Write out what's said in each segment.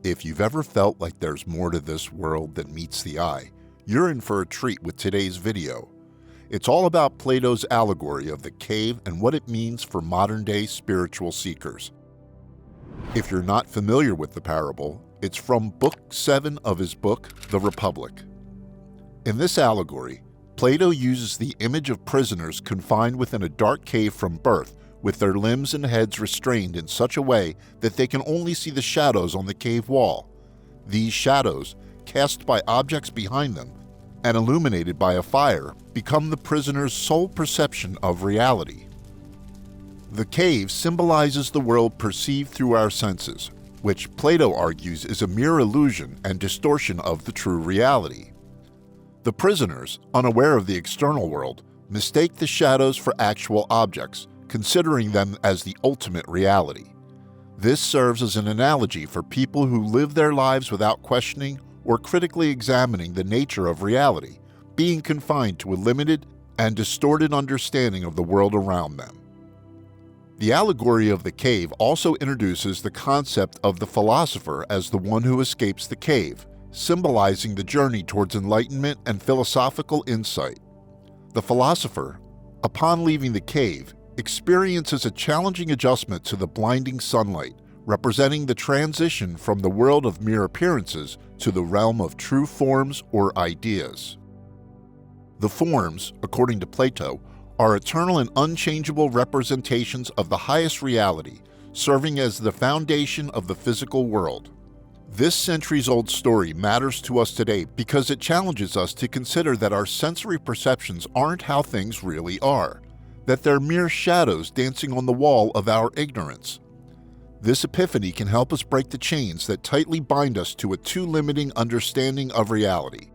If you've ever felt like there's more to this world than meets the eye, you're in for a treat with today's video. It's all about Plato's Allegory of the cave and what it means for modern-day spiritual seekers. If you're not familiar with the parable, it's from Book 7 of his book, The Republic. In this allegory, Plato uses the image of prisoners confined within a dark cave from birth, with their limbs and heads restrained in such a way that they can only see the shadows on the cave wall. These shadows, cast by objects behind them and illuminated by a fire, become the prisoner's sole perception of reality. The cave symbolizes the world perceived through our senses, which Plato argues is a mere illusion and distortion of the true reality. The prisoners, unaware of the external world, mistake the shadows for actual objects, considering them as the ultimate reality. This serves as an analogy for people who live their lives without questioning or critically examining the nature of reality, being confined to a limited and distorted understanding of the world around them. The allegory of the cave also introduces the concept of the philosopher as the one who escapes the cave, symbolizing the journey towards enlightenment and philosophical insight. The philosopher, upon leaving the cave, experiences a challenging adjustment to the blinding sunlight, representing the transition from the world of mere appearances to the realm of true forms or ideas. The forms, according to Plato, are eternal and unchangeable representations of the highest reality, serving as the foundation of the physical world. This centuries-old story matters to us today because it challenges us to consider that our sensory perceptions aren't how things really are, that they're mere shadows dancing on the wall of our ignorance. This epiphany can help us break the chains that tightly bind us to a too-limiting understanding of reality.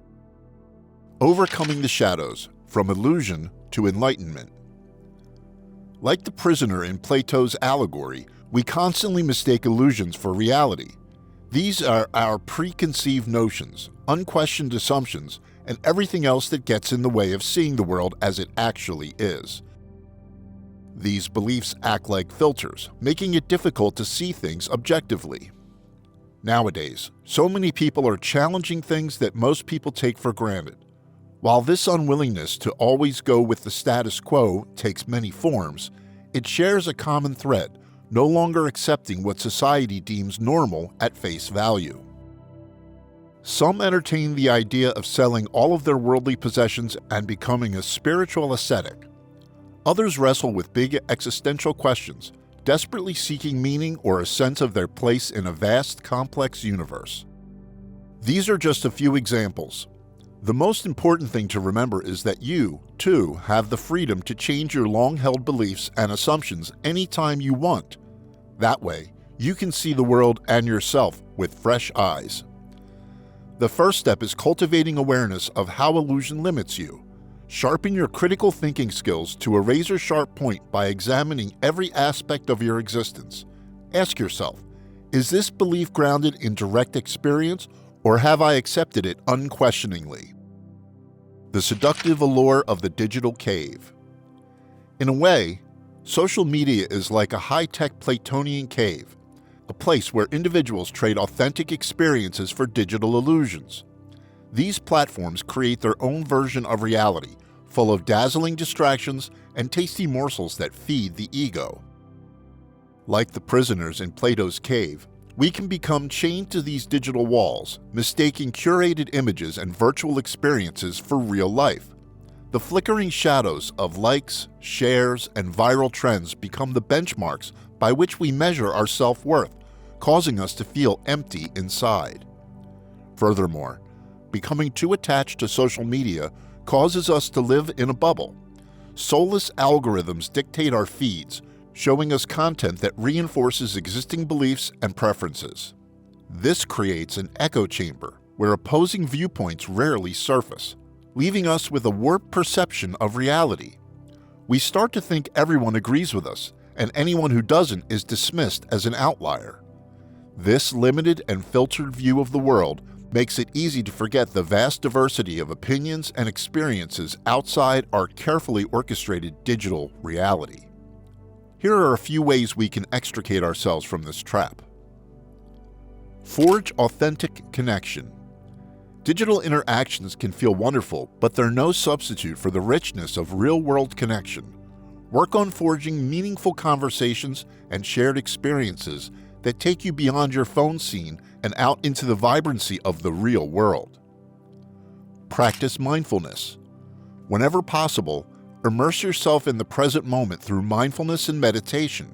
Overcoming the shadows, from illusion to enlightenment. Like the prisoner in Plato's allegory, we constantly mistake illusions for reality. These are our preconceived notions, unquestioned assumptions, and everything else that gets in the way of seeing the world as it actually is. These beliefs act like filters, making it difficult to see things objectively. Nowadays, so many people are challenging things that most people take for granted. While this unwillingness to always go with the status quo takes many forms, it shares a common thread, no longer accepting what society deems normal at face value. Some entertain the idea of selling all of their worldly possessions and becoming a spiritual ascetic. Others wrestle with big existential questions, desperately seeking meaning or a sense of their place in a vast, complex universe. These are just a few examples. The most important thing to remember is that you, too, have the freedom to change your long-held beliefs and assumptions anytime you want. That way, you can see the world and yourself with fresh eyes. The first step is cultivating awareness of how illusion limits you. Sharpen your critical thinking skills to a razor-sharp point by examining every aspect of your existence. Ask yourself, is this belief grounded in direct experience, or have I accepted it unquestioningly? The seductive allure of the digital cave. In a way, social media is like a high-tech Platonian cave, a place where individuals trade authentic experiences for digital illusions. These platforms create their own version of reality, full of dazzling distractions and tasty morsels that feed the ego. Like the prisoners in Plato's cave, we can become chained to these digital walls, mistaking curated images and virtual experiences for real life. The flickering shadows of likes, shares, and viral trends become the benchmarks by which we measure our self-worth, causing us to feel empty inside. Furthermore, becoming too attached to social media causes us to live in a bubble. Soulless algorithms dictate our feeds, showing us content that reinforces existing beliefs and preferences. This creates an echo chamber where opposing viewpoints rarely surface, leaving us with a warped perception of reality. We start to think everyone agrees with us, and anyone who doesn't is dismissed as an outlier. This limited and filtered view of the world makes it easy to forget the vast diversity of opinions and experiences outside our carefully orchestrated digital reality. Here are a few ways we can extricate ourselves from this trap. Forge authentic connection. Digital interactions can feel wonderful, but they're no substitute for the richness of real-world connection. Work on forging meaningful conversations and shared experiences that take you beyond your phone scene and out into the vibrancy of the real world. Practice mindfulness. Whenever possible, immerse yourself in the present moment through mindfulness and meditation.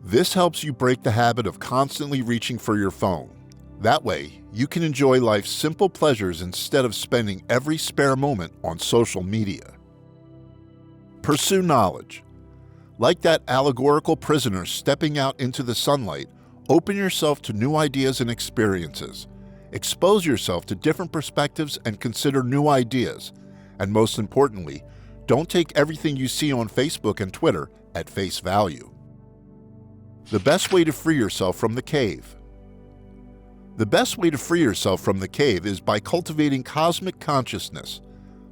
This helps you break the habit of constantly reaching for your phone. That way, you can enjoy life's simple pleasures instead of spending every spare moment on social media. Pursue knowledge. Like that allegorical prisoner stepping out into the sunlight, open yourself to new ideas and experiences. Expose yourself to different perspectives and consider new ideas. And most importantly, don't take everything you see on Facebook and Twitter at face value. The best way to free yourself from the cave. The best way to free yourself from the cave is by cultivating cosmic consciousness.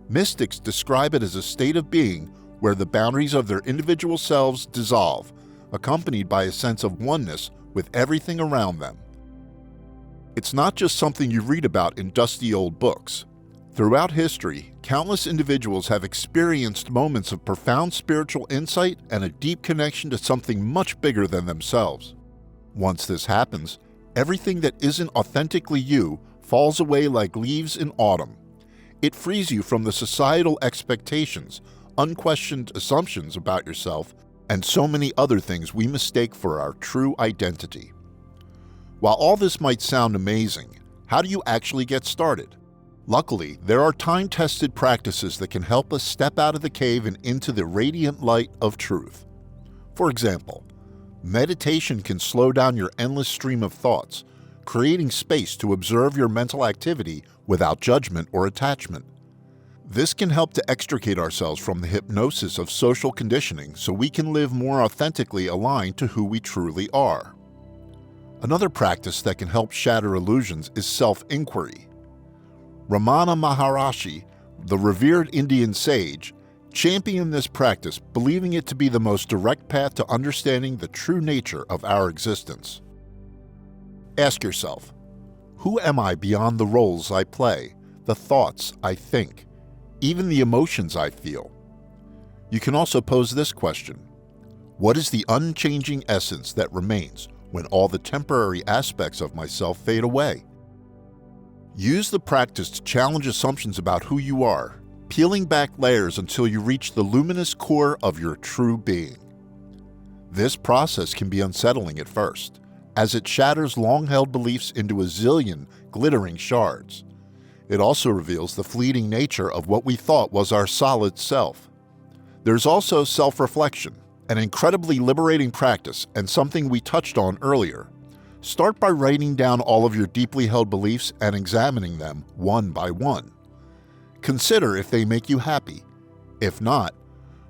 Mystics describe it as a state of being where the boundaries of their individual selves dissolve, accompanied by a sense of oneness with everything around them. It's not just something you read about in dusty old books. Throughout history, countless individuals have experienced moments of profound spiritual insight and a deep connection to something much bigger than themselves. Once this happens, everything that isn't authentically you falls away like leaves in autumn. It frees you from the societal expectations, unquestioned assumptions about yourself, and so many other things we mistake for our true identity. While all this might sound amazing, how do you actually get started? Luckily, there are time-tested practices that can help us step out of the cave and into the radiant light of truth. For example, meditation can slow down your endless stream of thoughts, creating space to observe your mental activity without judgment or attachment. This can help to extricate ourselves from the hypnosis of social conditioning so we can live more authentically aligned to who we truly are. Another practice that can help shatter illusions is self-inquiry. Ramana Maharshi, the revered Indian sage, championed this practice, believing it to be the most direct path to understanding the true nature of our existence. Ask yourself, who am I beyond the roles I play, the thoughts I think, even the emotions I feel? You can also pose this question: what is the unchanging essence that remains when all the temporary aspects of myself fade away? Use the practice to challenge assumptions about who you are, peeling back layers until you reach the luminous core of your true being. This process can be unsettling at first, as it shatters long-held beliefs into a zillion glittering shards. It also reveals the fleeting nature of what we thought was our solid self. There's also self-reflection, an incredibly liberating practice and something we touched on earlier. Start by writing down all of your deeply held beliefs and examining them one by one. Consider if they make you happy. If not,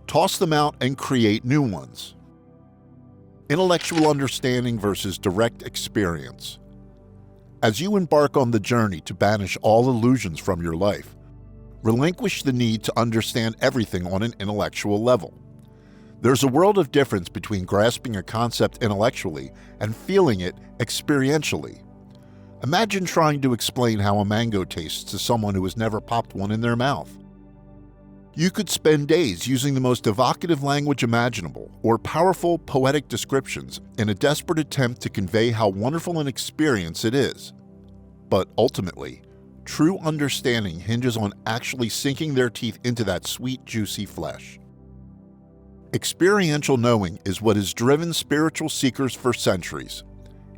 toss them out and create new ones. Intellectual understanding versus direct experience. As you embark on the journey to banish all illusions from your life, relinquish the need to understand everything on an intellectual level. There's a world of difference between grasping a concept intellectually and feeling it experientially. Imagine trying to explain how a mango tastes to someone who has never popped one in their mouth. You could spend days using the most evocative language imaginable or powerful poetic descriptions in a desperate attempt to convey how wonderful an experience it is. But ultimately, true understanding hinges on actually sinking their teeth into that sweet, juicy flesh. Experiential knowing is what has driven spiritual seekers for centuries.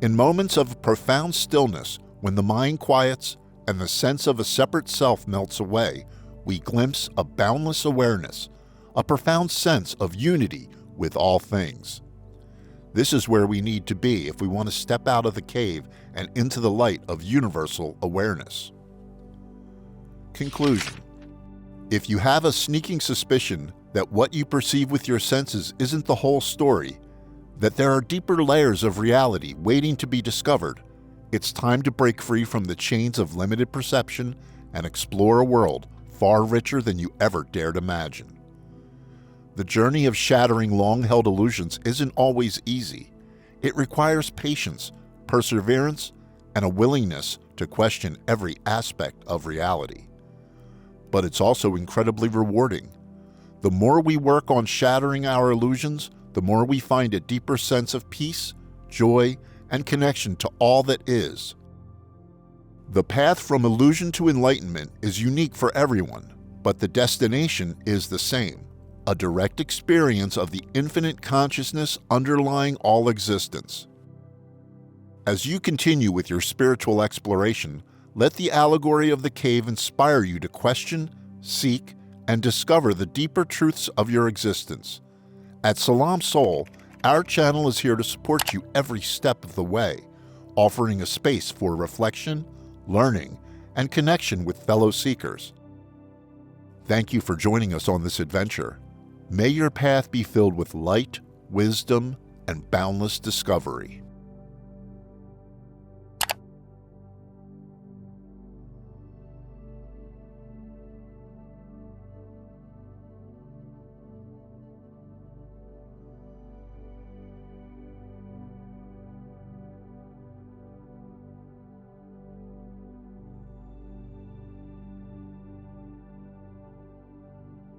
In moments of profound stillness, when the mind quiets and the sense of a separate self melts away, we glimpse a boundless awareness, a profound sense of unity with all things. This is where we need to be if we want to step out of the cave and into the light of universal awareness. Conclusion. If you have a sneaking suspicion that what you perceive with your senses isn't the whole story, that there are deeper layers of reality waiting to be discovered, it's time to break free from the chains of limited perception and explore a world far richer than you ever dared imagine. The journey of shattering long-held illusions isn't always easy. It requires patience, perseverance, and a willingness to question every aspect of reality. But it's also incredibly rewarding. The more we work on shattering our illusions, the more we find a deeper sense of peace, joy, and connection to all that is. The path from illusion to enlightenment is unique for everyone, but the destination is the same: a direct experience of the infinite consciousness underlying all existence. As you continue with your spiritual exploration, let the allegory of the cave inspire you to question, seek, and discover the deeper truths of your existence. At Salam Soul, our channel is here to support you every step of the way, offering a space for reflection, learning, and connection with fellow seekers. Thank you for joining us on this adventure. May your path be filled with light, wisdom, and boundless discovery.